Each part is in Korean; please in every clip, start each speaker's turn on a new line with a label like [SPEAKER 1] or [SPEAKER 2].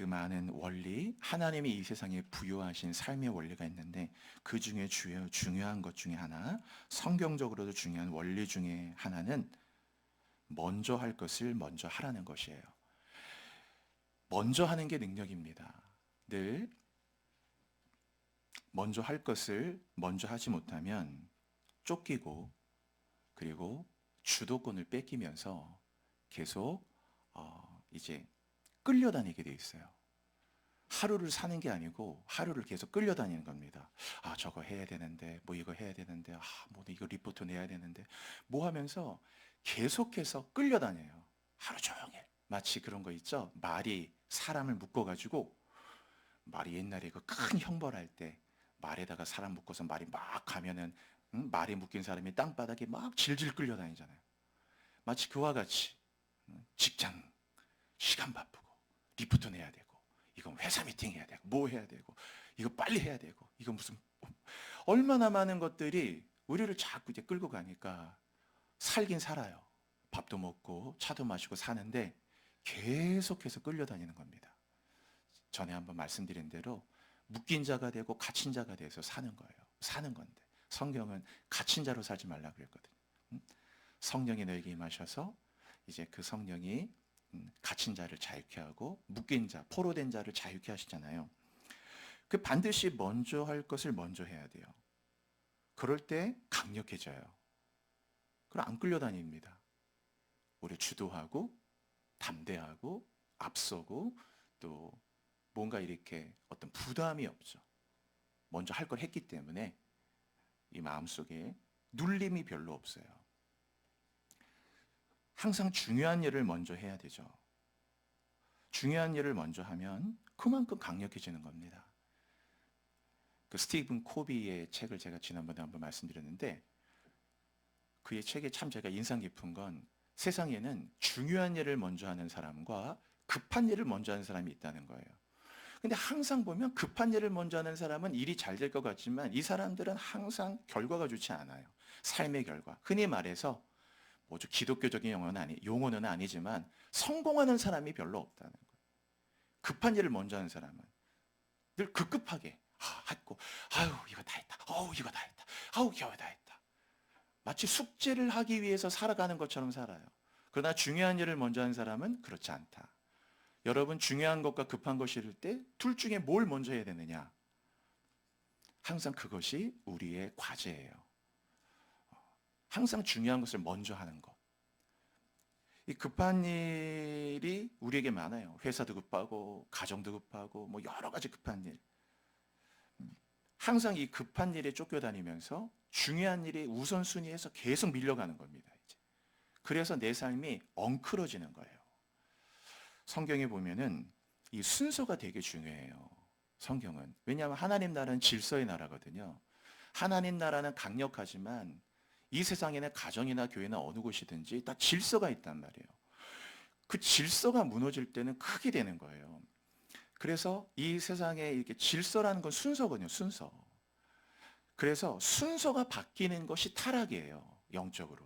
[SPEAKER 1] 그 많은 원리, 하나님이 이 세상에 부여하신 삶의 원리가 있는데 그 중에 중요한 것 중에 하나, 성경적으로도 중요한 원리 중에 하나는 먼저 할 것을 먼저 하라는 것이에요. 먼저 하는 게 능력입니다. 늘 먼저 할 것을 먼저 하지 못하면 쫓기고 그리고 주도권을 뺏기면서 계속 이제 끌려다니게 돼 있어요. 하루를 사는 게 아니고 하루를 계속 끌려다니는 겁니다. 아, 저거 해야 되는데, 뭐 이거 해야 되는데, 아, 뭐 이거 리포트 내야 되는데, 뭐 하면서 계속해서 끌려다녀요. 하루 종일. 마치 그런 거 있죠? 말이 사람을 묶어가지고, 말이 옛날에 그 큰 형벌할 때 말에다가 사람 묶어서 말이 막 가면은 말에 묶인 사람이 땅바닥에 막 질질 끌려다니잖아요. 마치 그와 같이 직장 시간 바쁘고 리포트 내야 되고 이건 회사 미팅 해야 되고 뭐 해야 되고 이거 빨리 해야 되고 이거 무슨 얼마나 많은 것들이 우리를 자꾸 이제 끌고 가니까 살긴 살아요. 밥도 먹고 차도 마시고 사는데 계속해서 끌려다니는 겁니다. 전에 한번 말씀드린 대로 묶인 자가 되고 갇힌 자가 돼서 사는 거예요. 사는 건데 성경은 갇힌 자로 살지 말라 그랬거든요. 성령이 너에게 임하셔서 이제 그 성령이 갇힌 자를 자유케 하고 묶인 자, 포로된 자를 자유케 하시잖아요. 그 반드시 먼저 할 것을 먼저 해야 돼요. 그럴 때 강력해져요. 그럼 안 끌려다닙니다. 오히려 주도하고 담대하고 앞서고 또 뭔가 이렇게 어떤 부담이 없죠. 먼저 할 걸 했기 때문에 이 마음속에 눌림이 별로 없어요. 항상 중요한 일을 먼저 해야 되죠. 중요한 일을 먼저 하면 그만큼 강력해지는 겁니다. 그 스티븐 코비의 책을 제가 지난번에 한번 말씀드렸는데 그의 책에 참 제가 인상 깊은 건 세상에는 중요한 일을 먼저 하는 사람과 급한 일을 먼저 하는 사람이 있다는 거예요. 근데 항상 보면 급한 일을 먼저 하는 사람은 일이 잘 될 것 같지만 이 사람들은 항상 결과가 좋지 않아요. 삶의 결과. 흔히 말해서 뭐죠? 기독교적인 용어는 아니지만 성공하는 사람이 별로 없다는 거예요. 급한 일을 먼저 하는 사람은 늘 급급하게 했고 아유 이거 다 했다. 어우 이거 다 했다. 아우 겨우 다 했다. 마치 숙제를 하기 위해서 살아가는 것처럼 살아요. 그러나 중요한 일을 먼저 하는 사람은 그렇지 않다. 여러분 중요한 것과 급한 것이 이를 때 둘 중에 뭘 먼저 해야 되느냐? 항상 그것이 우리의 과제예요. 항상 중요한 것을 먼저 하는 것. 이 급한 일이 우리에게 많아요. 회사도 급하고 가정도 급하고 뭐 여러 가지 급한 일. 항상 이 급한 일에 쫓겨다니면서 중요한 일이 우선순위에서 계속 밀려가는 겁니다. 이제. 그래서 내 삶이 엉클어지는 거예요. 성경에 보면은 이 순서가 되게 중요해요. 성경은. 왜냐하면 하나님 나라는 질서의 나라거든요. 하나님 나라는 강력하지만 이 세상에는 가정이나 교회나 어느 곳이든지 다 질서가 있단 말이에요. 그 질서가 무너질 때는 크게 되는 거예요. 그래서 이 세상에 이렇게 질서라는 건 순서거든요, 순서. 그래서 순서가 바뀌는 것이 타락이에요, 영적으로.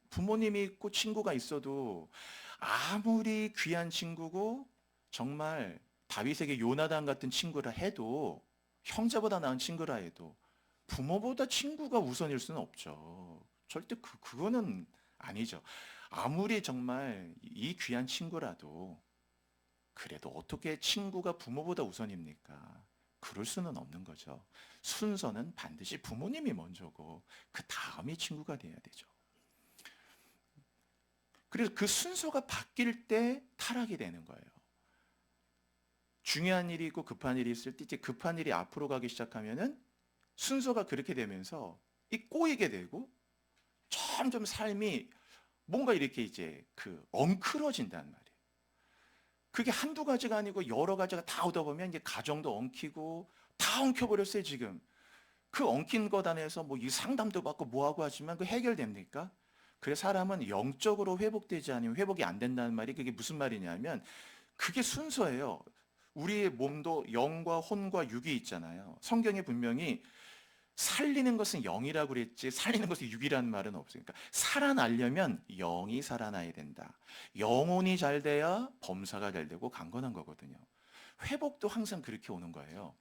[SPEAKER 1] 부모님이 있고 친구가 있어도 아무리 귀한 친구고 정말 다윗에게 요나단 같은 친구라 해도 형제보다 나은 친구라 해도 부모보다 친구가 우선일 수는 없죠. 절대 그거는 아니죠. 아무리 정말 이 귀한 친구라도 그래도 어떻게 친구가 부모보다 우선입니까? 그럴 수는 없는 거죠. 순서는 반드시 부모님이 먼저고 그 다음이 친구가 돼야 되죠. 그래서 그 순서가 바뀔 때 타락이 되는 거예요. 중요한 일이 있고 급한 일이 있을 때 이제 급한 일이 앞으로 가기 시작하면은 순서가 그렇게 되면서 이 꼬이게 되고 점점 삶이 뭔가 이렇게 이제 엉클어진단 말이에요. 그게 한두 가지가 아니고 여러 가지가 다 오다 보면 이제 가정도 엉키고 다 엉켜버렸어요, 지금. 그 엉킨 것 안에서 뭐 이 상담도 받고 뭐하고 하지만 그 해결됩니까? 그래서 사람은 영적으로 회복되지 않으면 회복이 안 된다는 말이 그게 무슨 말이냐면 그게 순서예요. 우리의 몸도 영과 혼과 육이 있잖아요. 성경에 분명히 살리는 것은 영이라고 그랬지 살리는 것은 육이라는 말은 없어요. 그러니까 살아나려면 영이 살아나야 된다. 영혼이 잘 돼야 범사가 잘 되고 강건한 거거든요. 회복도 항상 그렇게 오는 거예요.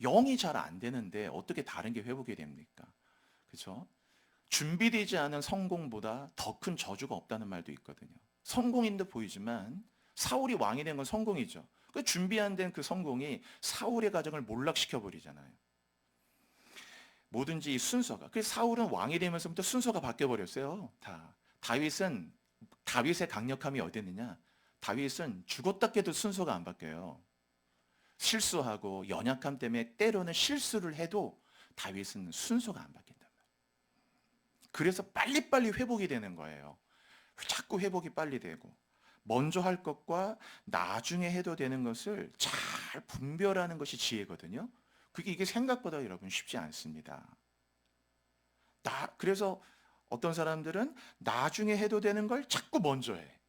[SPEAKER 1] 영이 잘 안 되는데 어떻게 다른 게 회복이 됩니까? 그렇죠? 준비되지 않은 성공보다 더 큰 저주가 없다는 말도 있거든요. 성공인 듯 보이지만 사울이 왕이 된 건 성공이죠. 그 준비 안 된 그 성공이 사울의 가정을 몰락시켜 버리잖아요. 뭐든지 이 순서가. 그래서 사울은 왕이 되면서부터 순서가 바뀌어 버렸어요. 다. 다윗의 강력함이 어디 있느냐? 다윗은 죽었다 깨도 순서가 안 바뀌어요. 실수하고 연약함 때문에 때로는 실수를 해도 다윗은 순서가 안 바뀐단 말이에요. 그래서 빨리빨리 회복이 되는 거예요. 자꾸 회복이 빨리 되고 먼저 할 것과 나중에 해도 되는 것을 잘 분별하는 것이 지혜거든요. 이게 생각보다 여러분 쉽지 않습니다. 그래서 어떤 사람들은 나중에 해도 되는 걸 자꾸 먼저 해.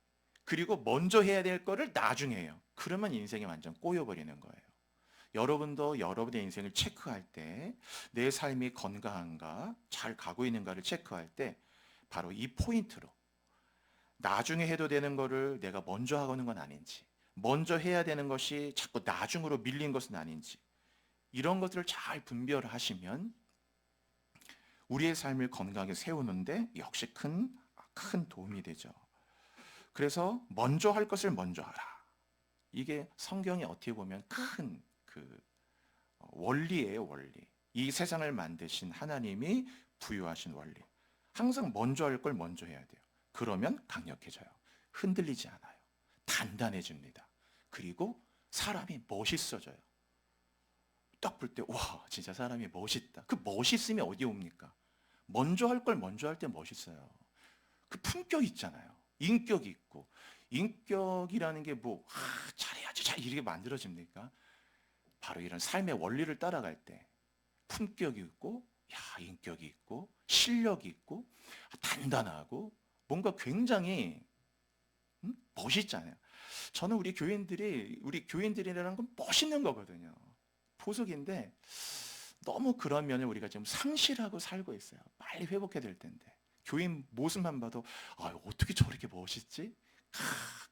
[SPEAKER 1] 그리고 먼저 해야 될 거를 나중에 해요. 그러면 인생이 완전 꼬여버리는 거예요. 여러분도 여러분의 인생을 체크할 때 내 삶이 건강한가, 잘 가고 있는가를 체크할 때 바로 이 포인트로 나중에 해도 되는 거를 내가 먼저 하는 건 아닌지, 먼저 해야 되는 것이 자꾸 나중으로 밀린 것은 아닌지 이런 것들을 잘 분별하시면 우리의 삶을 건강하게 세우는데 역시 큰 도움이 되죠. 그래서 먼저 할 것을 먼저 하라. 이게 성경이 어떻게 보면 큰 원리예요, 원리. 이 세상을 만드신 하나님이 부여하신 원리. 항상 먼저 할 걸 먼저 해야 돼요. 그러면 강력해져요. 흔들리지 않아요. 단단해집니다. 그리고 사람이 멋있어져요. 딱 볼 때, 와, 진짜 사람이 멋있다. 그 멋있음이 어디에 옵니까? 먼저 할 걸 먼저 할 때 멋있어요. 그 품격 있잖아요. 인격이 있고. 인격이라는 게 잘해야지, 잘 이렇게 만들어집니까? 바로 이런 삶의 원리를 따라갈 때 품격이 있고, 인격이 있고, 실력이 있고, 단단하고, 뭔가 굉장히 멋있잖아요. 저는 우리 교인들이라는 건 멋있는 거거든요. 보석인데 너무 그런 면을 우리가 지금 상실하고 살고 있어요. 빨리 회복해야 될 텐데. 교인 모습만 봐도 어떻게 저렇게 멋있지?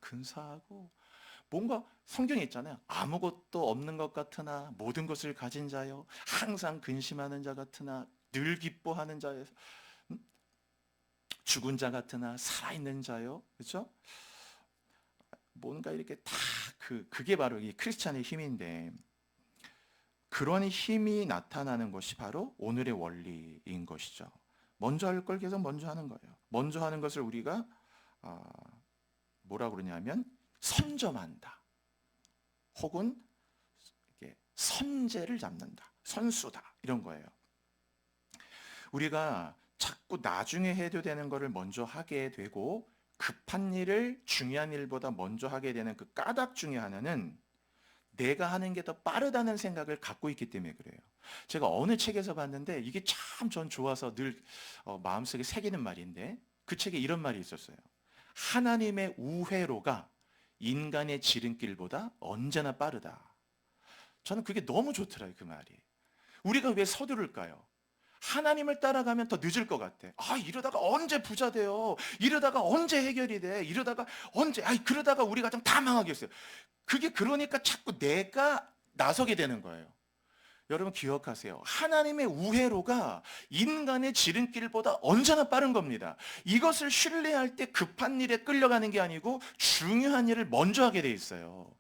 [SPEAKER 1] 근사하고 뭔가 성경에 있잖아요. 아무것도 없는 것 같으나 모든 것을 가진 자요. 항상 근심하는 자 같으나 늘 기뻐하는 자요. 죽은 자 같으나 살아있는 자요. 그렇죠? 뭔가 이렇게 다 그게 바로 이 크리스찬의 힘인데 그런 힘이 나타나는 것이 바로 오늘의 원리인 것이죠. 먼저 할 걸 계속 먼저 하는 거예요. 먼저 하는 것을 우리가 뭐라 그러냐면 선점한다. 혹은 선제를 잡는다. 선수다. 이런 거예요. 우리가 자꾸 나중에 해도 되는 거를 먼저 하게 되고 급한 일을 중요한 일보다 먼저 하게 되는 그 까닭 중에 하나는 내가 하는 게 더 빠르다는 생각을 갖고 있기 때문에 그래요. 제가 어느 책에서 봤는데 이게 참 전 좋아서 늘 마음속에 새기는 말인데 그 책에 이런 말이 있었어요. 하나님의 우회로가 인간의 지름길보다 언제나 빠르다. 저는 그게 너무 좋더라고요, 그 말이. 우리가 왜 서두를까요? 하나님을 따라가면 더 늦을 것 같아. 이러다가 언제 부자 돼요? 이러다가 언제 해결이 돼? 이러다가 언제? 그러다가 우리 가정 다 망하겠어요. 그게 그러니까 자꾸 내가 나서게 되는 거예요. 여러분 기억하세요. 하나님의 우회로가 인간의 지름길보다 언제나 빠른 겁니다. 이것을 신뢰할 때 급한 일에 끌려가는 게 아니고 중요한 일을 먼저 하게 돼 있어요.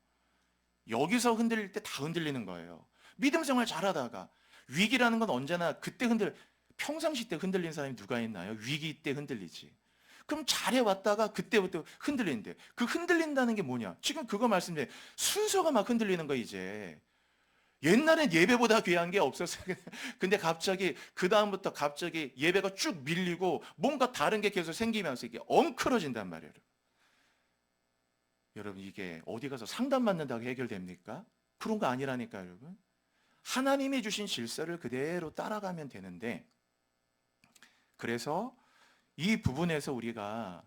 [SPEAKER 1] 여기서 흔들릴 때 다 흔들리는 거예요. 믿음 생활 잘하다가 위기라는 건 언제나 평상시 때 흔들린 사람이 누가 있나요? 위기 때 흔들리지. 그럼 잘해왔다가 그때부터 흔들리는데 그 흔들린다는 게 뭐냐? 지금 그거 말씀드려요. 순서가 막 흔들리는 거 이제. 옛날엔 예배보다 귀한 게 없었어요. 근데 갑자기 그다음부터 갑자기 예배가 쭉 밀리고 뭔가 다른 게 계속 생기면서 이게 엉클어진단 말이에요. 여러분 이게 어디 가서 상담 받는다고 해결됩니까? 그런 거 아니라니까요, 여러분. 하나님이 주신 질서를 그대로 따라가면 되는데 그래서 이 부분에서 우리가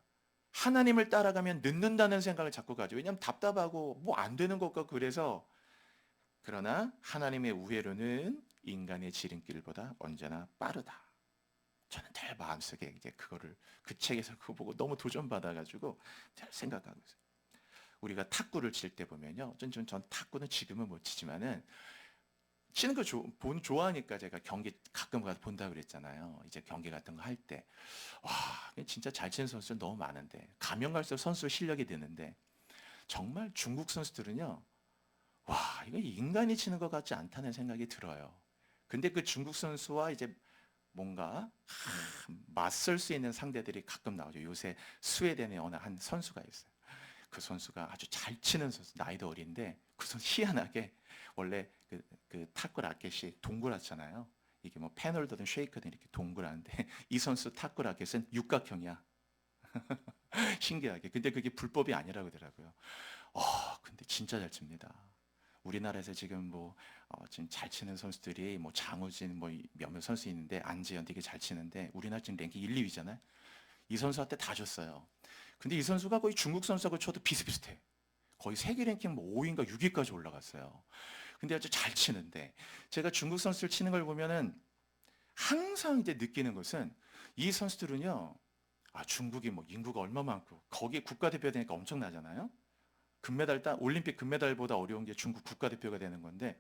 [SPEAKER 1] 하나님을 따라가면 늦는다는 생각을 자꾸 가지고 왜냐하면 답답하고 뭐 안 되는 것 같고 그래서 그러나 하나님의 우회로는 인간의 지름길보다 언제나 빠르다. 저는 늘 마음속에 이제 그거를 그 책에서 그거 보고 너무 도전받아가지고 잘 생각하고 있어요. 우리가 탁구를 칠 때 보면요. 전 탁구는 지금은 못 치지만은 치는 거 좋아하니까 제가 경기 가끔 가서 본다 그랬잖아요. 이제 경기 같은 거 할 때. 와, 진짜 잘 치는 선수는 너무 많은데 가면 갈수록 선수 실력이 느는데 정말 중국 선수들은요. 와, 이거 인간이 치는 것 같지 않다는 생각이 들어요. 근데 그 중국 선수와 이제 뭔가 맞설 수 있는 상대들이 가끔 나오죠. 요새 스웨덴의 어느 한 선수가 있어요. 그 선수가 아주 잘 치는 선수, 나이도 어린데 그 선수 희한하게 원래 그 탁구 라켓이 동그랗잖아요. 이게 뭐 패널더든 쉐이커든 이렇게 동그란데 이 선수 탁구 라켓은 육각형이야. 신기하게. 근데 그게 불법이 아니라고 하더라고요. 근데 진짜 잘 칩니다. 우리나라에서 지금 뭐 지금 잘 치는 선수들이 뭐 장우진 뭐 몇몇 선수 있는데 안재현 되게 잘 치는데 우리나라 지금 랭킹 1, 2위잖아요. 이 선수한테 다 줬어요. 근데 이 선수가 거의 중국 선수하고 쳐도 비슷비슷해. 거의 세계 랭킹 뭐 5위인가 6위까지 올라갔어요. 근데 아주 잘 치는데 제가 중국 선수를 치는 걸 보면은 항상 이제 느끼는 것은 이 선수들은요. 중국이 뭐 인구가 얼마 많고 거기에 국가대표 되니까 엄청나잖아요. 금메달 따 올림픽 금메달보다 어려운 게 중국 국가대표가 되는 건데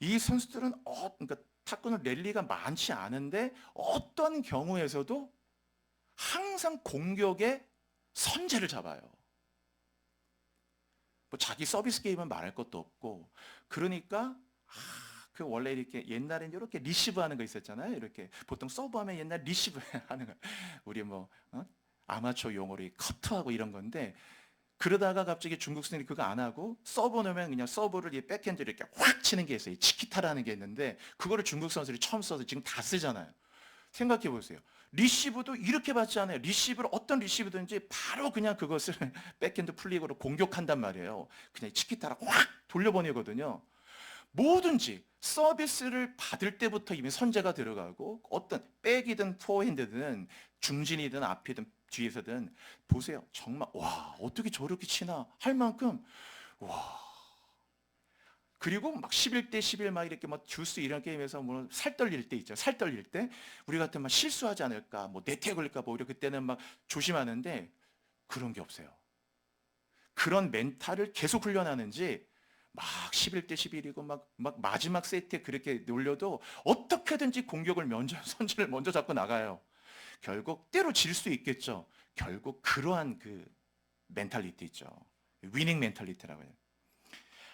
[SPEAKER 1] 이 선수들은 그러니까 탁구는 랠리가 많지 않은데 어떤 경우에서도 항상 공격에 선제를 잡아요. 뭐 자기 서비스 게임은 말할 것도 없고 그러니까 그 원래 이렇게 옛날엔 이렇게 리시브 하는 거 있었잖아요. 이렇게 보통 서브하면 옛날 리시브 하는 거 우리 뭐 아마추어 용어로 커트하고 이런 건데 그러다가 갑자기 중국 선생님이 그거 안 하고 서브 넣으면 그냥 서브를 이 백핸드를 이렇게 확 치는 게 있어요. 치키타라는 게 있는데 그거를 중국 선수들이 처음 써서 지금 다 쓰잖아요. 생각해 보세요. 리시브도 이렇게 받지 않아요. 리시브를 어떤 리시브든지 바로 그냥 그것을 백핸드 플릭으로 공격한단 말이에요. 그냥 치키타라 확 돌려보내거든요. 뭐든지 서비스를 받을 때부터 이미 선제가 들어가고 어떤 백이든 포핸드든 중진이든 앞이든 뒤에서든 보세요. 정말 와 어떻게 저렇게 치나 할 만큼 와 그리고 막 11대 11 막 이렇게 막 듀스 이런 게임에서 뭐 살 떨릴 때 있죠. 살 떨릴 때 우리 같은 막 실수하지 않을까 뭐 네트에 걸릴까 뭐 오히려 그때는 막 조심하는데 그런 게 없어요. 그런 멘탈을 계속 훈련하는지 막 11대 11이고 막 마지막 세트에 그렇게 놀려도 어떻게든지 공격을 먼저 선제를 먼저 잡고 나가요. 결국 때로 질 수 있겠죠. 결국 그러한 그 멘탈리티 있죠. 위닝 멘탈리티라고 해요.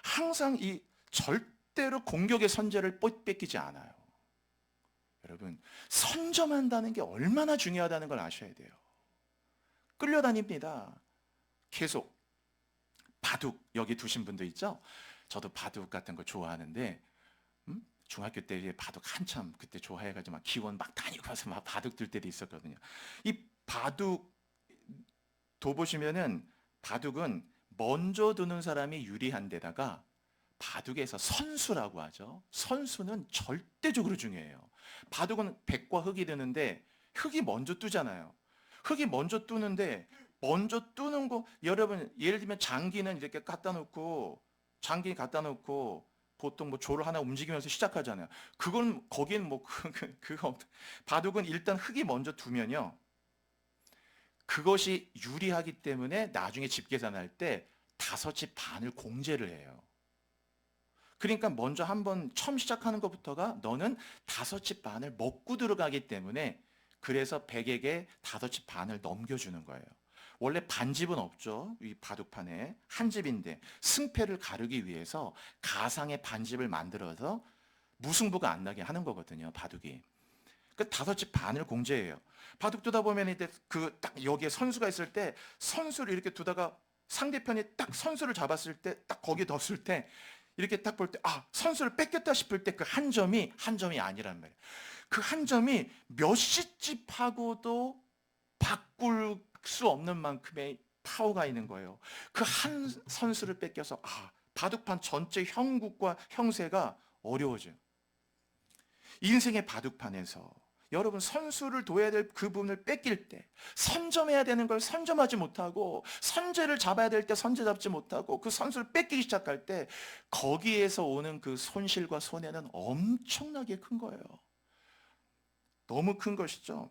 [SPEAKER 1] 항상 이 절대로 공격의 선제를 뺏기지 않아요. 여러분, 선점한다는 게 얼마나 중요하다는 걸 아셔야 돼요. 끌려다닙니다. 계속. 바둑 여기 두신 분도 있죠? 저도 바둑 같은 거 좋아하는데 중학교 때 바둑 한참 그때 좋아해가지고 막 기원 막 다니고 가서 막 바둑 들 때도 있었거든요. 이 바둑 도 보시면은 바둑은 먼저 두는 사람이 유리한 데다가 바둑에서 선수라고 하죠. 선수는 절대적으로 중요해요. 바둑은 백과 흑이 되는데 흑이 먼저 뜨잖아요. 흑이 먼저 뜨는데 먼저 뜨는 거 여러분 예를 들면 장기는 이렇게 갖다 놓고 장기 갖다 놓고 보통 뭐 조를 하나 움직이면서 시작하잖아요. 그건 거긴 뭐 그거 바둑은 일단 흑이 먼저 두면요. 그것이 유리하기 때문에 나중에 집 계산할 때 5집 반을 공제를 해요. 그러니까 먼저 한번 처음 시작하는 것부터가 너는 5집 반을 먹고 들어가기 때문에 그래서 백에게 5집 반을 넘겨주는 거예요. 원래 반집은 없죠. 이 바둑판에 한 집인데 승패를 가르기 위해서 가상의 반집을 만들어서 무승부가 안 나게 하는 거거든요. 바둑이. 그 5집 반을 공제해요. 바둑 두다 보면 이제 그 딱 여기에 선수가 있을 때 선수를 이렇게 두다가 상대편이 딱 선수를 잡았을 때 딱 거기에 뒀을 때 이렇게 딱 볼 때 선수를 뺏겼다 싶을 때 그 한 점이 한 점이 아니란 말이에요. 그 한 점이 몇십 집하고도 바꿀 수 없는 만큼의 파워가 있는 거예요. 그 한 선수를 뺏겨서 바둑판 전체 형국과 형세가 어려워져요. 인생의 바둑판에서 여러분, 선수를 둬야 될 그 부분을 뺏길 때, 선점해야 되는 걸 선점하지 못하고, 선제를 잡아야 될 때 선제 잡지 못하고, 그 선수를 뺏기기 시작할 때 거기에서 오는 그 손실과 손해는 엄청나게 큰 거예요. 너무 큰 것이죠.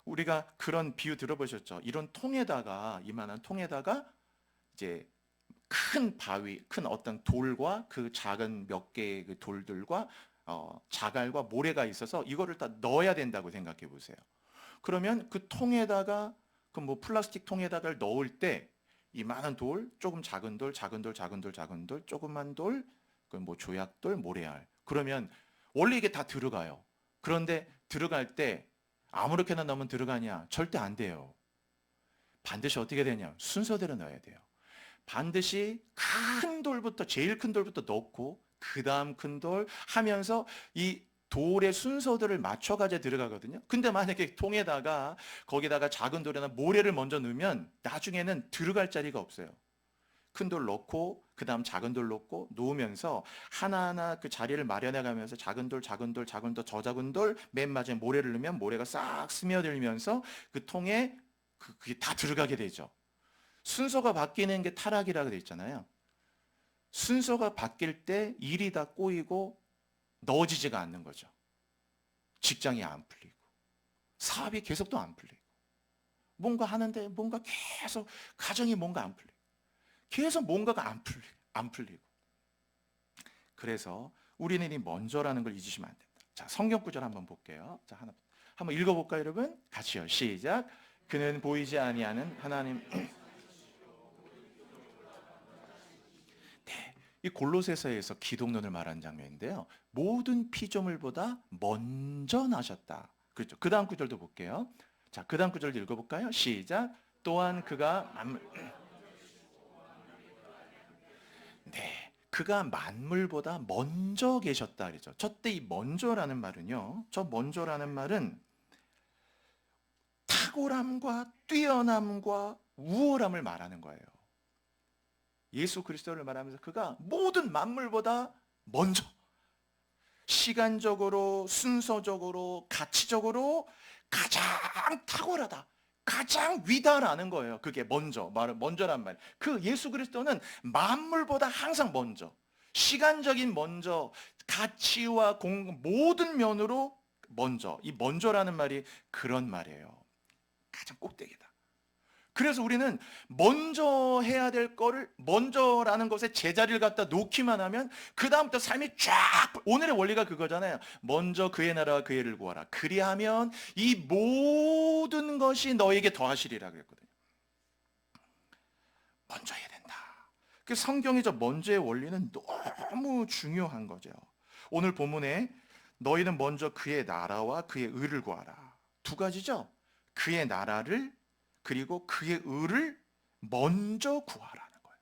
[SPEAKER 1] 우리가 그런 비유 들어보셨죠? 이런 통에다가, 이만한 통에다가 이제 큰 바위, 큰 어떤 돌과 그 작은 몇 개의 그 돌들과 자갈과 모래가 있어서 이거를 다 넣어야 된다고 생각해 보세요. 그러면 그 통에다가, 그 뭐 플라스틱 통에다가 넣을 때 이만한 돌, 조금 작은 돌, 작은 돌, 작은 돌, 작은 돌, 조그만 돌, 그 뭐 조약돌, 모래알. 그러면 원래 이게 다 들어가요. 그런데 들어갈 때 아무렇게나 넣으면 들어가냐? 절대 안 돼요. 반드시 어떻게 되냐? 순서대로 넣어야 돼요. 반드시 큰 돌부터, 제일 큰 돌부터 넣고 그 다음 큰 돌 하면서 이 돌의 순서들을 맞춰가지고 들어가거든요. 근데 만약에 통에다가 거기다가 작은 돌이나 모래를 먼저 넣으면 나중에는 들어갈 자리가 없어요. 큰 돌 넣고 그 다음 작은 돌 넣고 놓으면서 하나하나 그 자리를 마련해 가면서 작은 돌, 작은 돌, 작은 돌, 저 작은 돌, 맨 마지막에 모래를 넣으면 모래가 싹 스며들면서 그 통에 그게 다 들어가게 되죠. 순서가 바뀌는 게 타락이라고 돼 있잖아요. 순서가 바뀔 때 일이 다 꼬이고 넣어지지가 않는 거죠. 직장이 안 풀리고 사업이 계속 또 안 풀리고 뭔가 하는데 뭔가 계속 가정이 뭔가 안 풀리고 계속 뭔가가 안 풀리고 그래서 우리는 이 먼저라는 걸 잊으시면 안 됩니다. 자, 성경 구절 한번 볼게요. 자, 하나 한번 읽어볼까요, 여러분? 같이요. 시작. 그는 보이지 아니하는 하나님. 네, 이 골로새서에서 기독론을 말하는 장면인데요. 모든 피조물보다 먼저 나셨다. 그렇죠. 그 다음 구절도 볼게요. 자, 그 다음 구절도 읽어볼까요? 시작. 또한 그가 네, 그가 만물보다 먼저 계셨다 그러죠. 저때 이 먼저라는 말은요. 저 먼저라는 말은 탁월함과 뛰어남과 우월함을 말하는 거예요. 예수 그리스도를 말하면서 그가 모든 만물보다 먼저, 시간적으로, 순서적으로, 가치적으로 가장 탁월하다. 가장 위다라는 거예요. 그게 먼저란 말. 그 예수 그리스도는 만물보다 항상 먼저, 시간적인 먼저, 가치와 모든 면으로 먼저. 이 먼저라는 말이 그런 말이에요. 가장 꼭대기다. 그래서 우리는 먼저 해야 될 거를 먼저라는 것에 제자리를 갖다 놓기만 하면 그 다음부터 삶이 쫙, 오늘의 원리가 그거잖아요. 먼저 그의 나라와 그의 의를 구하라. 그리하면 이 모든 것이 너에게 더하시리라 그랬거든요. 먼저 해야 된다. 그 성경의 저 먼저의 원리는 너무 중요한 거죠. 오늘 본문에 너희는 먼저 그의 나라와 그의 의를 구하라. 두 가지죠. 그의 나라를 그리고 그의 의를 먼저 구하라는 거예요.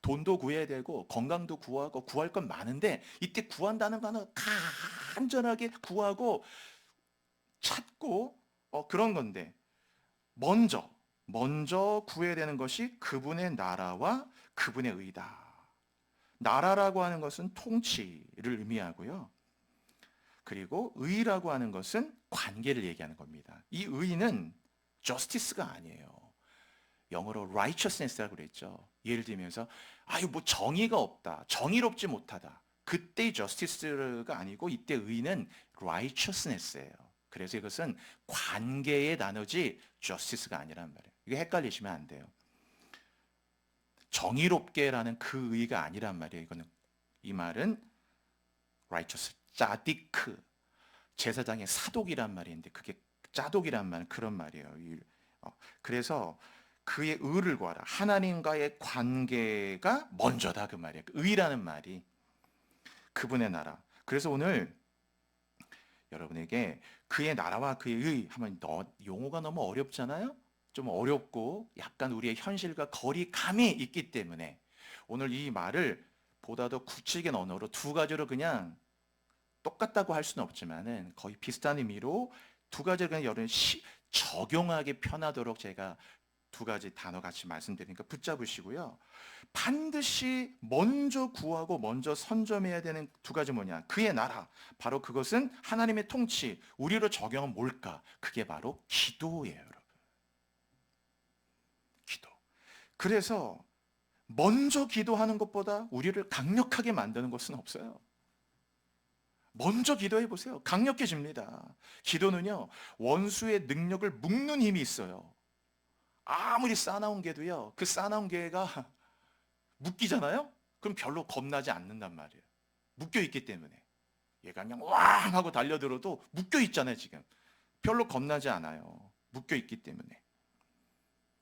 [SPEAKER 1] 돈도 구해야 되고 건강도 구하고 구할 건 많은데 이때 구한다는 거는 간절하게 구하고 찾고 그런 건데 먼저 구해야 되는 것이 그분의 나라와 그분의 의다. 나라라고 하는 것은 통치를 의미하고요. 그리고 의라고 하는 것은 관계를 얘기하는 겁니다. 이 의는 justice가 아니에요. 영어로 righteousness라고 그랬죠. 예를 들면서 아유 뭐 정의가 없다. 정의롭지 못하다. 그때의 justice가 아니고 이때 의는 righteousness예요. 그래서 이것은 관계의 단어지 justice가 아니란 말이에요. 이게 헷갈리시면 안 돼요. 정의롭게라는 그 의가 아니란 말이에요. 이 말은 righteous, 짜디크, 제사장의 사독이란 말인데 그게 짜독이란 말은 그런 말이에요. 그래서 그의 의를 구하라. 하나님과의 관계가 먼저다 그 말이에요. 의라는 말이 그분의 나라. 그래서 오늘 여러분에게 그의 나라와 그의 의 하면 용어가 너무 어렵잖아요. 좀 어렵고 약간 우리의 현실과 거리감이 있기 때문에 오늘 이 말을 보다 더 구체적인 언어로 두 가지로 그냥 똑같다고 할 수는 없지만은 거의 비슷한 의미로 두 가지를 그냥 적용하기 편하도록 제가 두 가지 단어 같이 말씀드리니까 붙잡으시고요. 반드시 먼저 구하고 먼저 선점해야 되는 두 가지 뭐냐? 그의 나라. 바로 그것은 하나님의 통치. 우리로 적용은 뭘까? 그게 바로 기도예요, 여러분. 기도. 그래서 먼저 기도하는 것보다 우리를 강력하게 만드는 것은 없어요. 먼저 기도해 보세요. 강력해집니다. 기도는요, 원수의 능력을 묶는 힘이 있어요. 아무리 싸나운 개도요, 그 싸나운 개가 묶이잖아요? 그럼 별로 겁나지 않는단 말이에요. 묶여 있기 때문에. 얘가 그냥 왕 하고 달려들어도 묶여 있잖아요, 지금. 별로 겁나지 않아요. 묶여 있기 때문에.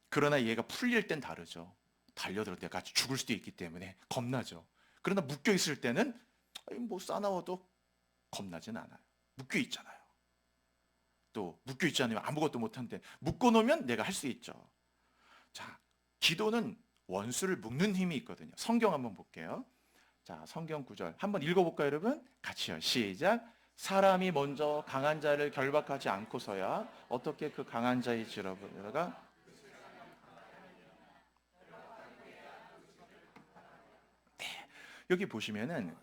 [SPEAKER 1] 그러나 얘가 풀릴 땐 다르죠. 달려들어도 내가 죽을 수도 있기 때문에 겁나죠. 그러나 묶여 있을 때는 뭐 싸나워도 겁나진 않아요. 묶여 있잖아요. 또 묶여 있지 않으면 아무것도 못하는데 묶어 놓으면 내가 할 수 있죠. 자, 기도는 원수를 묶는 힘이 있거든요. 성경 한번 볼게요. 자, 성경 구절 한번 읽어볼까요, 여러분? 같이요. 시작. 사람이 먼저 강한 자를 결박하지 않고서야 어떻게 그 강한 자의 지러가 여기 보시면은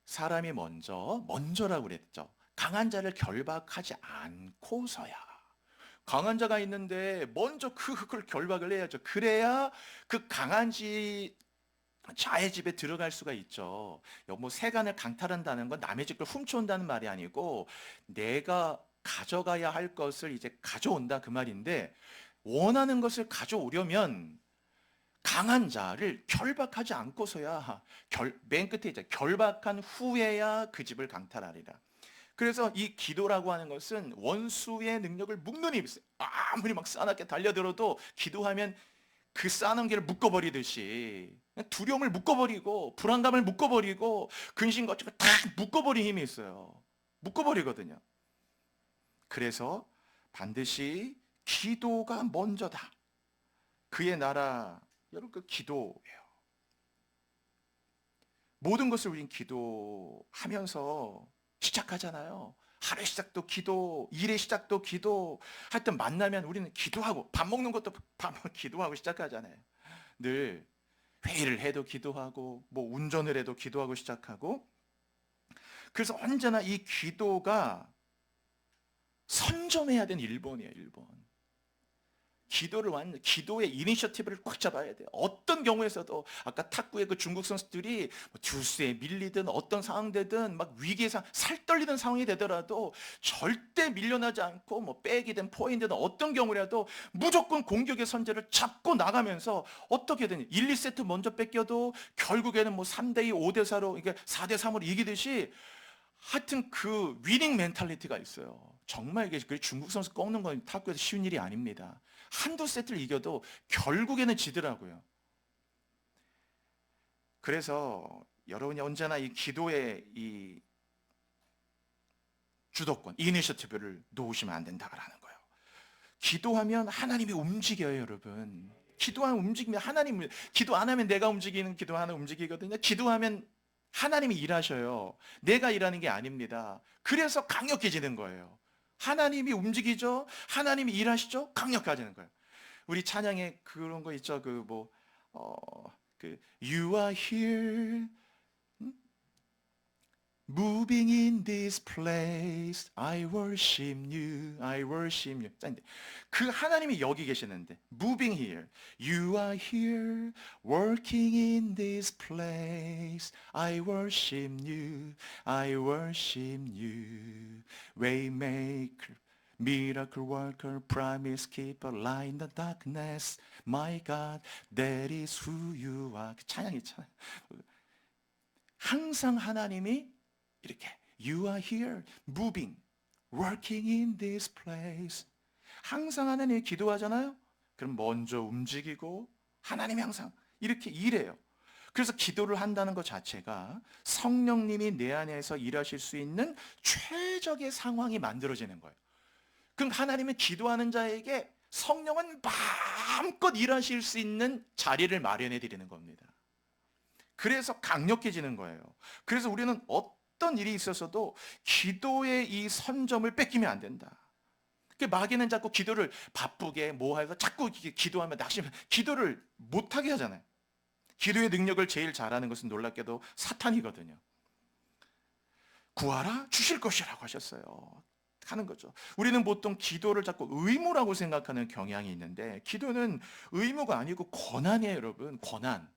[SPEAKER 1] 사람이 먼저라고 그랬죠. 강한 자를 결박하지 않고서야. 강한 자가 있는데 먼저 그걸 결박을 해야죠. 그래야 그 강한 자의 집에 들어갈 수가 있죠. 뭐 세간을 강탈한다는 건 남의 집을 훔쳐온다는 말이 아니고 내가 가져가야 할 것을 이제 가져온다 그 말인데 원하는 것을 가져오려면 강한 자를 결박하지 않고서야 맨 끝에 이제 결박한 후에야 그 집을 강탈하리라. 그래서 이 기도라고 하는 것은 원수의 능력을 묶는 힘이 있어요. 아무리 막 싸납게 달려들어도 기도하면 그 싸는 길을 묶어버리듯이 두려움을 묶어버리고 불안감을 묶어버리고 근심 걱정을 다 묶어버리는 힘이 있어요. 묶어버리거든요. 그래서 반드시 기도가 먼저다. 그의 나라, 여러분 그 기도예요. 모든 것을 우린 기도하면서 시작하잖아요. 하루의 시작도 기도, 일의 시작도 기도. 하여튼 만나면 우리는 기도하고 밥 먹는 것도 기도하고 시작하잖아요. 늘 회의를 해도 기도하고 뭐 운전을 해도 기도하고 시작하고. 그래서 언제나 이 기도가 선점해야 되는 1번이에요, 1번. 기도의 이니셔티브를 꽉 잡아야 돼요. 어떤 경우에서도 아까 탁구의 그 중국 선수들이 뭐 듀스에 밀리든 어떤 상황되든 막 위기의 살떨리는 상황이 되더라도 절대 밀려나지 않고 뭐 백이든 포인트든 어떤 경우라도 무조건 공격의 선제를 잡고 나가면서 어떻게든 1, 2세트 먼저 뺏겨도 결국에는 뭐 3대2, 5대4로 이게 4대3으로 이기듯이 하여튼 그 위닝 멘탈리티가 있어요. 정말 이게 중국 선수 꺾는 건 탁구에서 쉬운 일이 아닙니다. 한두 세트를 이겨도 결국에는 지더라고요. 그래서 여러분이 언제나 이 기도의 이 주도권, 이니셔티브를 놓으시면 안 된다라는 거예요. 기도하면 하나님이 움직여요, 여러분. 기도하면 움직이면 하나님, 기도 안 하면 내가 움직이는 기도 하나 움직이거든요. 기도하면 하나님이 일하셔요. 내가 일하는 게 아닙니다. 그래서 강력해지는 거예요. 하나님이 움직이죠. 하나님이 일하시죠. 강력해지는 거예요. 우리 찬양에 그런 거 있죠. You are here, moving in this place. I worship you. I worship you. 짠데. 그 하나님이 여기 계시는데, moving here. You are here, working in this place. I worship you. I worship you. Waymaker, miracle worker, promise keeper, light in the darkness. My God, that is who you are. 찬양 있잖아요. 항상 하나님이 이렇게 You are here, moving, working in this place. 항상 하나님이 기도하잖아요. 그럼 먼저 움직이고 하나님이 항상 이렇게 일해요. 그래서 기도를 한다는 것 자체가 성령님이 내 안에서 일하실 수 있는 최적의 상황이 만들어지는 거예요. 그럼 하나님은 기도하는 자에게 성령은 마음껏 일하실 수 있는 자리를 마련해 드리는 겁니다. 그래서 강력해지는 거예요. 그래서 우리는 어떤 일이 있어서도 기도의 이 선점을 뺏기면 안 된다. 마귀는 자꾸 기도를 바쁘게 뭐 해서 자꾸 기도하면 낙심, 기도를 못하게 하잖아요. 기도의 능력을 제일 잘하는 것은 놀랍게도 사탄이거든요. 구하라 주실 것이라고 하셨어요. 하는 거죠. 우리는 보통 기도를 자꾸 의무라고 생각하는 경향이 있는데, 기도는 의무가 아니고 권한이에요, 여러분. 권한.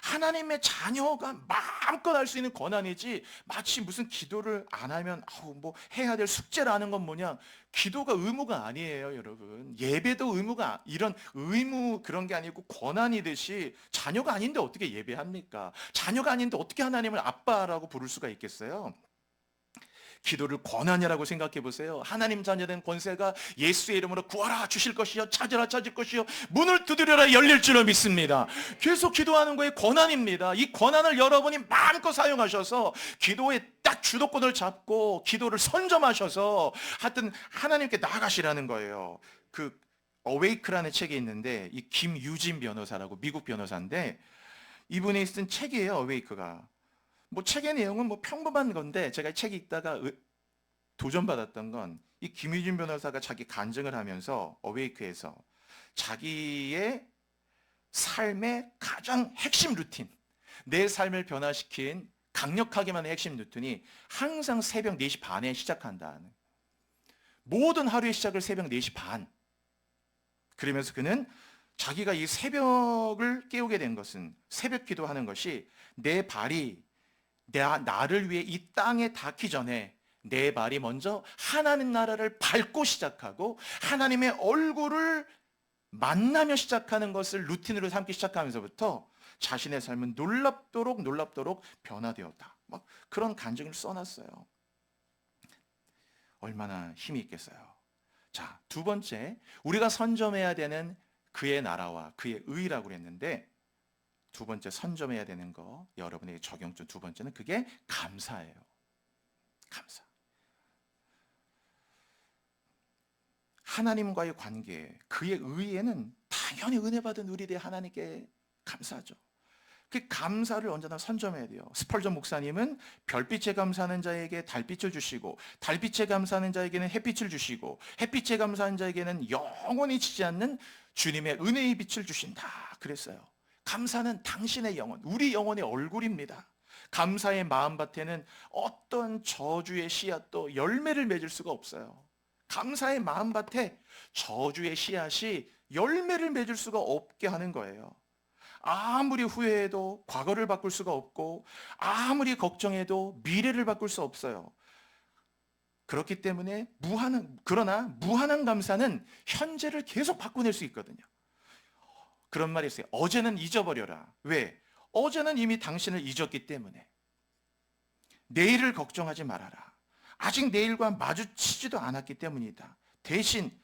[SPEAKER 1] 하나님의 자녀가 마음껏 할 수 있는 권한이지, 마치 무슨 기도를 안 하면 뭐 해야 될 숙제라는 건 뭐냐. 기도가 의무가 아니에요, 여러분. 예배도 의무가, 이런 의무 그런 게 아니고 권한이듯이, 자녀가 아닌데 어떻게 예배합니까? 자녀가 아닌데 어떻게 하나님을 아빠라고 부를 수가 있겠어요? 기도를 권한이라고 생각해 보세요. 하나님 자녀된 권세가 예수의 이름으로 구하라 주실 것이요, 찾으라 찾을 것이요, 문을 두드려라 열릴 줄로 믿습니다. 계속 기도하는 거에 권한입니다. 이 권한을 여러분이 마음껏 사용하셔서 기도에 딱 주도권을 잡고 기도를 선점하셔서 하여튼 하나님께 나아가시라는 거예요. 그 어웨이크라는 책이 있는데, 이 김유진 변호사라고 미국 변호사인데, 이분이 쓴 책이에요, 어웨이크가. 뭐 책의 내용은 뭐 평범한 건데, 제가 책 읽다가 도전받았던 건, 이 김유진 변호사가 자기 간증을 하면서 어웨이크에서 자기의 삶의 가장 핵심 루틴, 내 삶을 변화시킨 강력하게만 핵심 루틴이 항상 새벽 4시 반에 시작한다는, 모든 하루의 시작을 새벽 4시 반. 그러면서 그는 자기가 이 새벽을 깨우게 된 것은, 새벽 기도하는 것이 내 발이 나를 위해 이 땅에 닿기 전에 내 발이 먼저 하나님 나라를 밟고 시작하고 하나님의 얼굴을 만나며 시작하는 것을 루틴으로 삼기 시작하면서부터 자신의 삶은 놀랍도록 변화되었다. 막 그런 간증을 써놨어요. 얼마나 힘이 있겠어요. 자, 두 번째, 우리가 선점해야 되는 그의 나라와 그의 의라고 그랬는데, 두 번째 선점해야 되는 거, 여러분에게 적용점 두 번째는 그게 감사예요. 감사. 하나님과의 관계, 그의 의에는 당연히 은혜 받은 우리들 하나님께 감사하죠. 그 감사를 언제나 선점해야 돼요. 스펄전 목사님은 별빛에 감사하는 자에게 달빛을 주시고, 달빛에 감사하는 자에게는 햇빛을 주시고, 햇빛에 감사하는 자에게는 영원히 지지 않는 주님의 은혜의 빛을 주신다 그랬어요. 감사는 당신의 영혼, 우리 영혼의 얼굴입니다. 감사의 마음밭에는 어떤 저주의 씨앗도 열매를 맺을 수가 없어요. 감사의 마음밭에 저주의 씨앗이 열매를 맺을 수가 없게 하는 거예요. 아무리 후회해도 과거를 바꿀 수가 없고, 아무리 걱정해도 미래를 바꿀 수 없어요. 그렇기 때문에 그러나 무한한 감사는 현재를 계속 바꿔낼 수 있거든요. 그런 말이 있어요. 어제는 잊어버려라. 왜? 어제는 이미 당신을 잊었기 때문에. 내일을 걱정하지 말아라. 아직 내일과 마주치지도 않았기 때문이다. 대신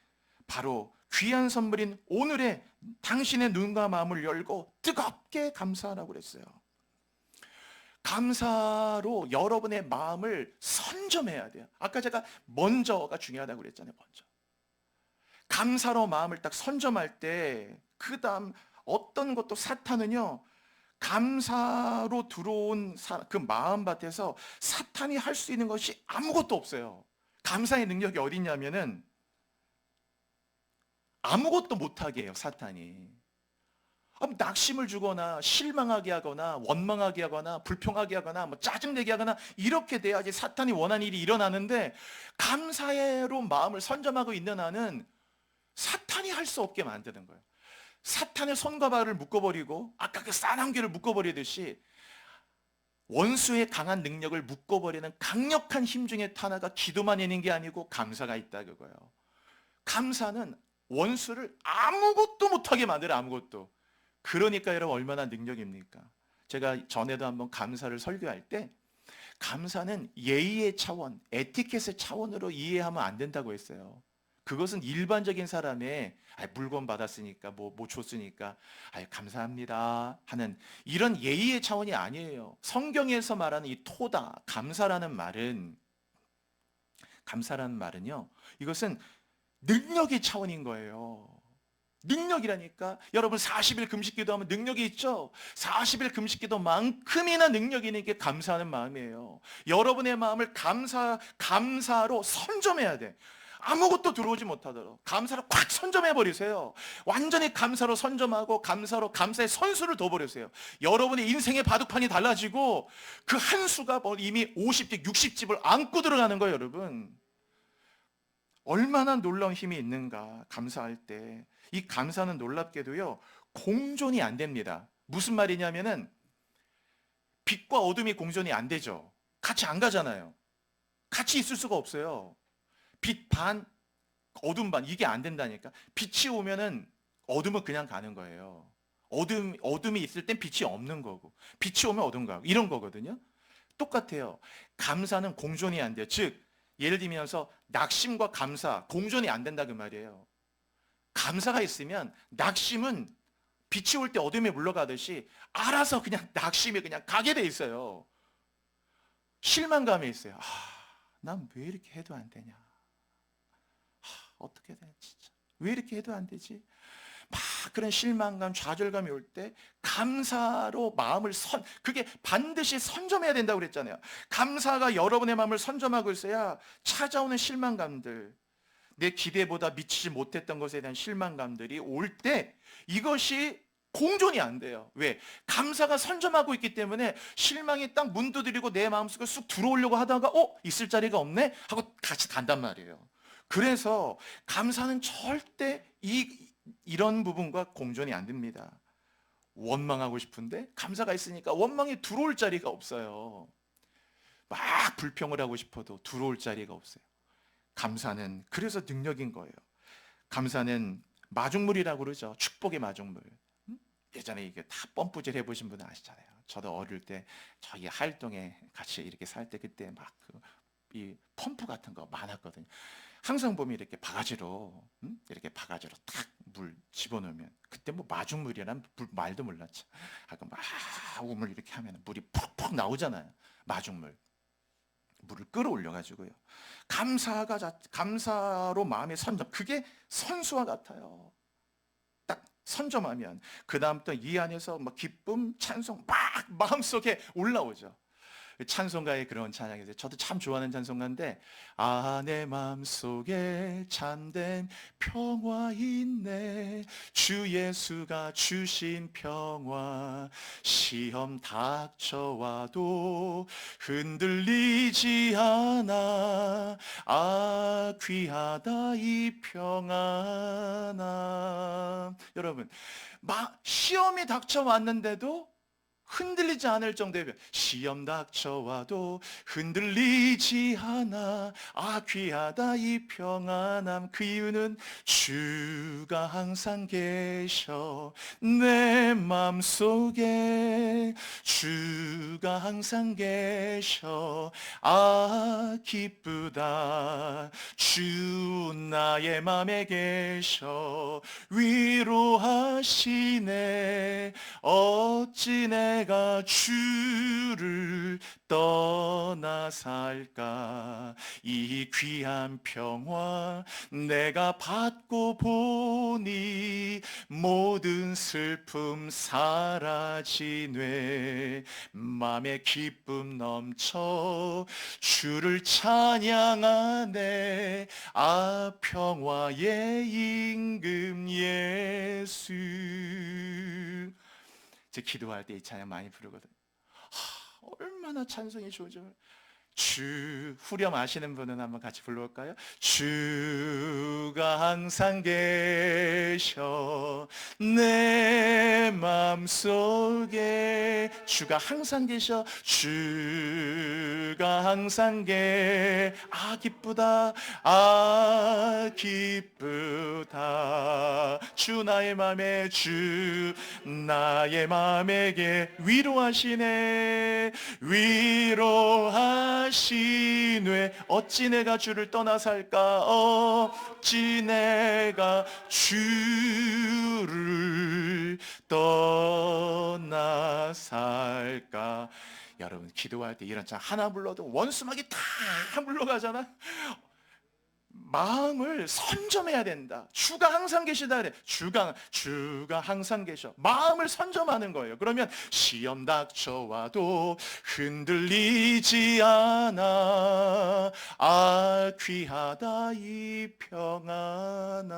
[SPEAKER 1] 바로 귀한 선물인 오늘에 당신의 눈과 마음을 열고 뜨겁게 감사하라고 그랬어요. 감사로 여러분의 마음을 선점해야 돼요. 아까 제가 먼저가 중요하다고 그랬잖아요. 먼저. 감사로 마음을 딱 선점할 때, 그 다음 어떤 것도, 사탄은요, 감사로 들어온 그 마음밭에서 사탄이 할 수 있는 것이 아무것도 없어요. 감사의 능력이 어디 있냐면은 아무것도 못하게 해요, 사탄이. 낙심을 주거나 실망하게 하거나 원망하게 하거나 불평하게 하거나 뭐 짜증내게 하거나 이렇게 돼야지 사탄이 원하는 일이 일어나는데, 감사로 마음을 선점하고 있는 한은 사탄이 할 수 없게 만드는 거예요. 사탄의 손과 발을 묶어버리고, 아까 그 싼안개를 묶어버리듯이 원수의 강한 능력을 묶어버리는 강력한 힘 중에 하나가 기도만 있는 게 아니고 감사가 있다 그거예요. 감사는 원수를 아무것도 못하게 만들어, 아무것도. 그러니까 여러분 얼마나 능력입니까? 제가 전에도 한번 감사를 설교할 때, 감사는 예의의 차원, 에티켓의 차원으로 이해하면 안 된다고 했어요. 그것은 일반적인 사람의 물건 받았으니까 뭐 줬으니까 감사합니다 하는 이런 예의의 차원이 아니에요. 성경에서 말하는 이 토다, 감사라는 말은요, 이것은 능력의 차원인 거예요. 능력이라니까. 여러분 40일 금식 기도하면 능력이 있죠. 40일 금식 기도만큼이나 능력이 있는 게 감사하는 마음이에요. 여러분의 마음을 감사로 선점해야 돼. 아무것도 들어오지 못하도록 감사로 꽉 선점해 버리세요. 완전히 감사로 선점하고 감사로 감사의 선수를 둬 버리세요. 여러분의 인생의 바둑판이 달라지고 그 한 수가 뭐 이미 50집, 60집을 안고 들어가는 거예요, 여러분. 얼마나 놀라운 힘이 있는가, 감사할 때. 이 감사는 놀랍게도요, 공존이 안 됩니다. 무슨 말이냐면은 빛과 어둠이 공존이 안 되죠. 같이 안 가잖아요. 같이 있을 수가 없어요. 빛 반, 어둠 반, 이게 안 된다니까. 빛이 오면은 어둠은 그냥 가는 거예요. 어둠이 있을 땐 빛이 없는 거고, 빛이 오면 어둠 가고, 이런 거거든요. 똑같아요. 감사는 공존이 안 돼요. 즉, 예를 들면서 낙심과 감사, 공존이 안 된다 그 말이에요. 감사가 있으면 낙심은 빛이 올 때 어둠에 물러가듯이 알아서 그냥 낙심이 그냥 가게 돼 있어요. 실망감이 있어요. 난 왜 이렇게 해도 안 되냐. 어떻게 돼, 진짜. 왜 이렇게 해도 안 되지? 막 그런 실망감, 좌절감이 올 때 감사로 마음을 그게 반드시 선점해야 된다고 그랬잖아요. 감사가 여러분의 마음을 선점하고 있어야 찾아오는 실망감들, 내 기대보다 미치지 못했던 것에 대한 실망감들이 올 때 이것이 공존이 안 돼요. 왜? 감사가 선점하고 있기 때문에 실망이 딱 문 두드리고 내 마음속에 쑥 들어오려고 하다가 있을 자리가 없네? 하고 같이 간단 말이에요. 그래서 감사는 절대 이런 부분과 공존이 안 됩니다. 원망하고 싶은데 감사가 있으니까 원망이 들어올 자리가 없어요. 막 불평을 하고 싶어도 들어올 자리가 없어요. 감사는 그래서 능력인 거예요. 감사는 마중물이라고 그러죠. 축복의 마중물. 예전에 이게 다 펌프질 해보신 분은 아시잖아요. 저도 어릴 때 저희 하일동에 같이 이렇게 살 때 그때 막 이 펌프 같은 거 많았거든요. 항상 보면 이렇게 바가지로 이렇게 바가지로 탁 물 집어넣으면 그때 뭐 마중물이란 말도 몰랐죠. 하고 막 우물 이렇게 하면 물이 푹푹 나오잖아요. 마중물. 물을 끌어올려 가지고요. 감사로 마음의 선점. 그게 선수와 같아요. 딱 선점하면 그 다음부터 이 안에서 막 기쁨, 찬송 막 마음속에 올라오죠. 찬송가의 그런 찬양이세요. 저도 참 좋아하는 찬송가인데 내 마음속에 참된 평화 있네. 주 예수가 주신 평화. 시험 닥쳐와도 흔들리지 않아. 귀하다 이 평안함. 여러분, 시험이 닥쳐왔는데도 흔들리지 않을 정도의 시험 닥쳐와도 흔들리지 않아. 귀하다 이 평안함. 그 이유는 주가 항상 계셔. 내 마음속에 주가 항상 계셔. 기쁘다. 주 나의 맘에 계셔. 위로하시네. 어찌 내가 주를 떠나 살까. 이 귀한 평화 내가 받고 보니 모든 슬픔 사라지네. 맘에 기쁨 넘쳐 주를 찬양하네. 평화의 임금 예수. 제 기도할 때 이 찬양 많이 부르거든요. 얼마나 찬송이 좋죠. 주 후렴 아시는 분은 한번 같이 불러볼까요? 주가 항상 계셔. 내 마음속에 주가 항상 계셔. 주가 항상 기쁘다. 기쁘다. 주 나의 맘에 주 나의 맘에게 위로하시네. 위로하시네. 어찌 내가 주를 떠나 살까. 어찌 내가 주를 떠나 살까. 여러분 기도할 때 이런 찬 하나 불러도 원수막이 다 물러가잖아. 마음을 선점해야 된다. 주가 항상 계시다 그래. 주가 항상 계셔. 마음을 선점하는 거예요. 그러면 시험 닥쳐와도 흔들리지 않아. 아 귀하다 이 평안함.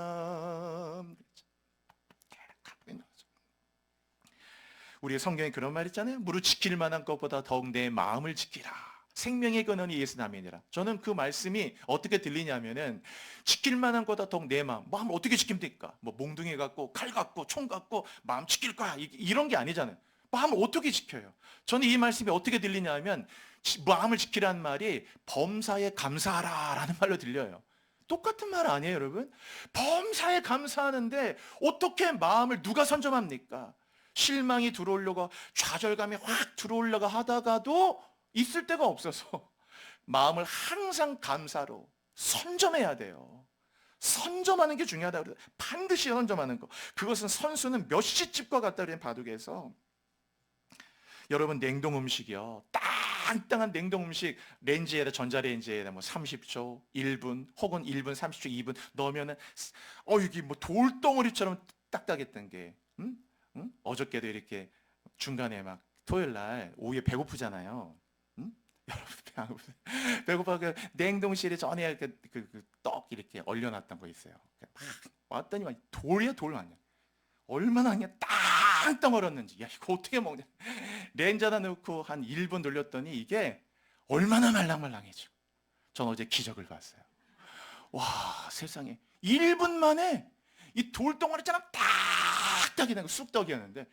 [SPEAKER 1] 우리 성경에 그런 말 있잖아요. 무릇 지킬 만한 것보다 더욱 내 마음을 지키라. 생명의 근원이 예수 남이니라. 저는 그 말씀이 어떻게 들리냐면은 지킬 만한 것보다 더욱 내 마음을 어떻게 지키면 됩니까? 뭐 몽둥이 갖고 칼 갖고 총 갖고 마음 지킬 거야 이런 게 아니잖아요. 마음을 어떻게 지켜요? 저는 이 말씀이 어떻게 들리냐면 마음을 지키라는 말이 범사에 감사하라라는 말로 들려요. 똑같은 말 아니에요, 여러분? 범사에 감사하는데 어떻게 마음을 누가 선점합니까? 실망이 들어오려고 좌절감이 확 들어오려고 하다가도 있을 데가 없어서 마음을 항상 감사로 선점해야 돼요. 선점하는 게 중요하다고 그래요. 반드시 선점하는 거. 그것은 선수는 몇 시집과 같다 그래요, 바둑에서. 여러분 냉동 음식이요. 땅땅한 냉동 음식 렌지에다 전자레인지에다 뭐 30초, 1분 혹은 1분 30초, 2분 넣으면은 이게 뭐 돌덩어리처럼 딱딱했던 게 어저께도 이렇게 중간에 막 토요일 날 오후에 배고프잖아요. 여러분 배고파 그 냉동실에 전에 떡 이렇게 얼려놨던 거 있어요. 막 왔더니 막 돌이야 돌 아니야. 얼마나 그냥 땅땅 얼었는지. 야 이거 어떻게 먹냐. 렌즈에다 넣고 한 1분 돌렸더니 이게 얼마나 말랑말랑해지고. 전 어제 기적을 봤어요. 와 세상에 1분 만에 이 돌덩어리처럼 딱딱이 쑥떡이었는데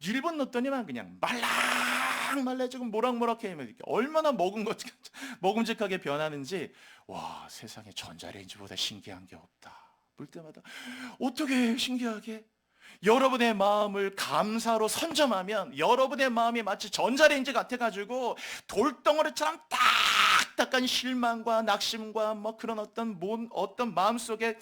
[SPEAKER 1] 1분 넣었더니만 그냥 말랑말랑해지고 모락모락해. 얼마나 먹음직하게 변하는지. 와 세상에 전자레인지보다 신기한 게 없다. 볼 때마다 어떻게 신기하게 여러분의 마음을 감사로 선점하면 여러분의 마음이 마치 전자레인지 같아가지고 돌덩어리처럼 딱딱한 실망과 낙심과 뭐 그런 어떤 마음속에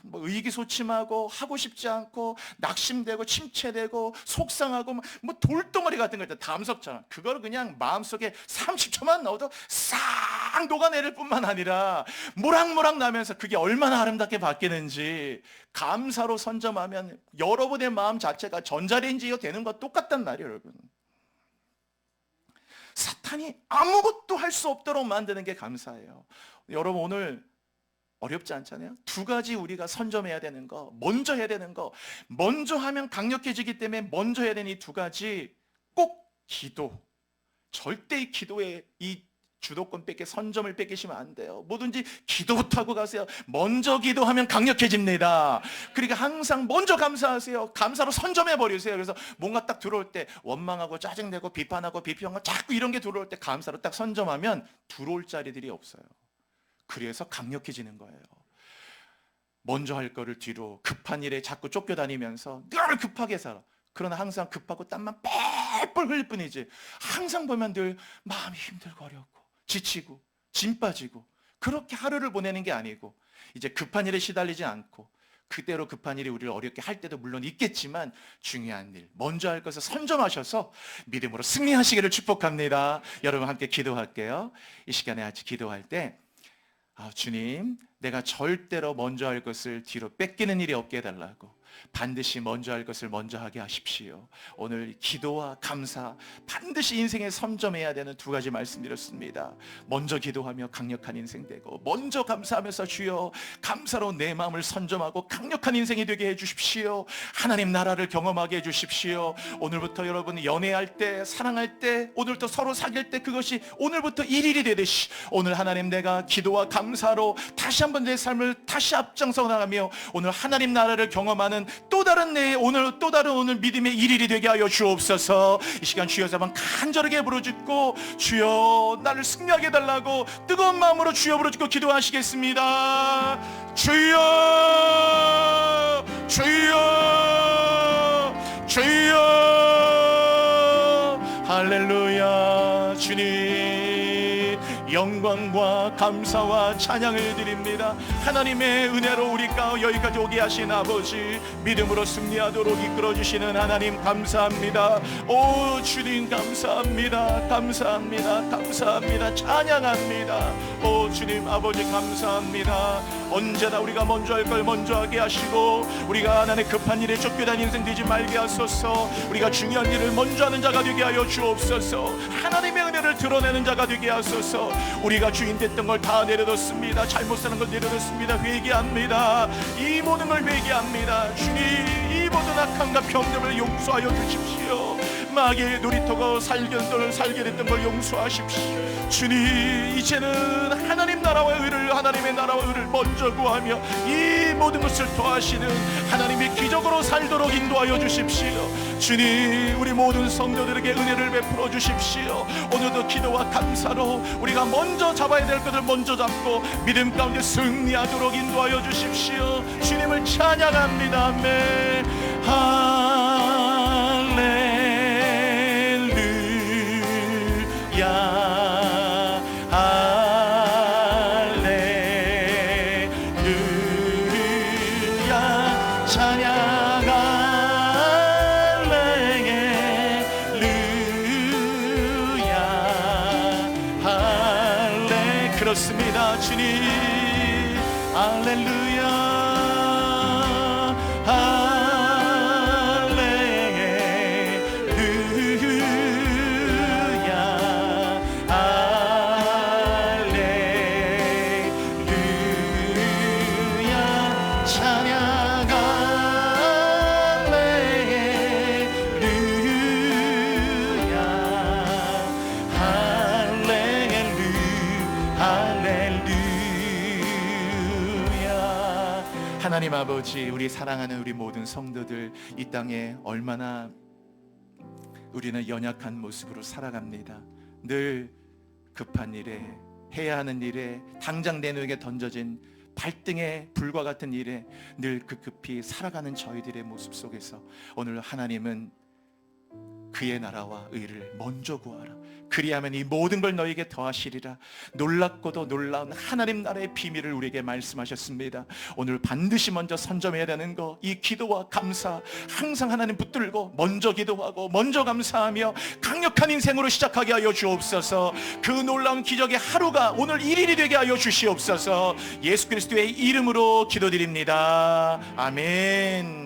[SPEAKER 1] 뭐 의기소침하고 하고 싶지 않고 낙심되고 침체되고 속상하고 뭐 돌덩어리 같은 거 있잖아. 담석처럼. 그걸 그냥 마음속에 30초만 넣어도 싹 녹아내릴 뿐만 아니라 모락모락 나면서 그게 얼마나 아름답게 바뀌는지 감사로 선점하면 여러분의 마음 자체가 전자레인지가 되는 것 똑같단 말이에요, 여러분. 사탄이 아무것도 할 수 없도록 만드는 게 감사예요. 여러분 오늘 어렵지 않잖아요. 두 가지 우리가 선점해야 되는 거, 먼저 해야 되는 거, 먼저 하면 강력해지기 때문에 먼저 해야 되는 이 두 가지, 꼭 기도. 절대 이 기도에 이 주도권 선점을 뺏기시면 안 돼요. 뭐든지 기도부터 하고 가세요. 먼저 기도하면 강력해집니다. 그러니까 항상 먼저 감사하세요. 감사로 선점해 버리세요. 그래서 뭔가 딱 들어올 때 원망하고 짜증내고 비판하고 비평하고 자꾸 이런 게 들어올 때 감사로 딱 선점하면 들어올 자리들이 없어요. 그래서 강력해지는 거예요. 먼저 할 거를 뒤로, 급한 일에 자꾸 쫓겨다니면서 늘 급하게 살아. 그러나 항상 급하고 땀만 뻘뻘 흘릴 뿐이지 항상 보면 늘 마음이 힘들고 어렵고 지치고 짐 빠지고 그렇게 하루를 보내는 게 아니고, 이제 급한 일에 시달리지 않고 그대로 급한 일이 우리를 어렵게 할 때도 물론 있겠지만 중요한 일, 먼저 할 것을 선점하셔서 믿음으로 승리하시기를 축복합니다. 여러분 함께 기도할게요. 이 시간에 같이 기도할 때 주님, 내가 절대로 먼저 할 것을 뒤로 뺏기는 일이 없게 해달라고, 반드시 먼저 할 것을 먼저 하게 하십시오. 오늘 기도와 감사 반드시 인생에 선점해야 되는 두 가지 말씀드렸습니다. 먼저 기도하며 강력한 인생 되고, 먼저 감사하면서 주여 감사로 내 마음을 선점하고 강력한 인생이 되게 해주십시오. 하나님 나라를 경험하게 해주십시오. 오늘부터 여러분 연애할 때, 사랑할 때, 오늘부터 서로 사귈 때 그것이 오늘부터 일일이 되듯이 오늘 하나님 내가 기도와 감사로 다시 한번 내 삶을 다시 앞장서 나가며 오늘 하나님 나라를 경험하는 또 다른 오늘 믿음의 일일이 되게 하여 주옵소서. 이 시간 주여 한번 간절하게 부르짖고 주여 나를 승리하게 해달라고 뜨거운 마음으로 주여 부르짖고 기도하시겠습니다. 주여 주여 주여 할렐루야. 주님 영광과 감사와 찬양을 드립니다. 하나님의 은혜로 우리가 여기까지 오게 하신 아버지, 믿음으로 승리하도록 이끌어주시는 하나님 감사합니다. 오 주님 감사합니다. 감사합니다. 감사합니다. 찬양합니다. 오 주님 아버지 감사합니다. 언제나 우리가 먼저 할 걸 먼저 하게 하시고, 우리가 하나님의 급한 일에 쫓겨다니는 인생 되지 말게 하소서. 우리가 중요한 일을 먼저 하는 자가 되게 하여 주옵소서. 하나님의 은혜를 드러내는 자가 되게 하소서. 우리가 주인 됐던 걸 다 내려놓습니다. 잘못 사는 걸 내려놓습니다. 회개합니다. 이 모든 걸 회개합니다. 주님, 이 모든 악함과 병됨을 용서하여 주십시오. 마귀의 놀이터가 살게 됐던 걸 용서하십시오. 주님, 이제는 하나님 나라와 의를, 하나님의 나라와 의를 먼저 구하며 이 모든 것을 더하시는 하나님의 기적으로 살도록 인도하여 주십시오. 주님, 우리 모든 성도들에게 은혜를 베풀어 주십시오. 오늘도 기도와 감사로 우리가 먼저 잡아야 될 것을 먼저 잡고 믿음 가운데 승리하도록 인도하여 주십시오. 주님을 찬양합니다. 아멘. 할렐루야. 그렇습니다. 주님, 할렐루야, 할렐루야, 할렐루야, 찬양 할렐루야. 하나님 아버지, 우리 사랑하는 우리 모든 성도들, 이 땅에 얼마나 우리는 연약한 모습으로 살아갑니다. 늘 급한 일에, 해야 하는 일에, 당장 내 눈에 던져진 발등에 불과 같은 일에 늘 급급히 살아가는 저희들의 모습 속에서 오늘 하나님은 그의 나라와 의를 먼저 구하라. 그리하면 이 모든 걸 너에게 더하시리라. 놀랍고도 놀라운 하나님 나라의 비밀을 우리에게 말씀하셨습니다. 오늘 반드시 먼저 선점해야 되는 거, 이 기도와 감사, 항상 하나님 붙들고 먼저 기도하고 먼저 감사하며 강력한 인생으로 시작하게 하여 주옵소서. 그 놀라운 기적의 하루가 오늘 1일이 되게 하여 주시옵소서. 예수 그리스도의 이름으로 기도드립니다. 아멘.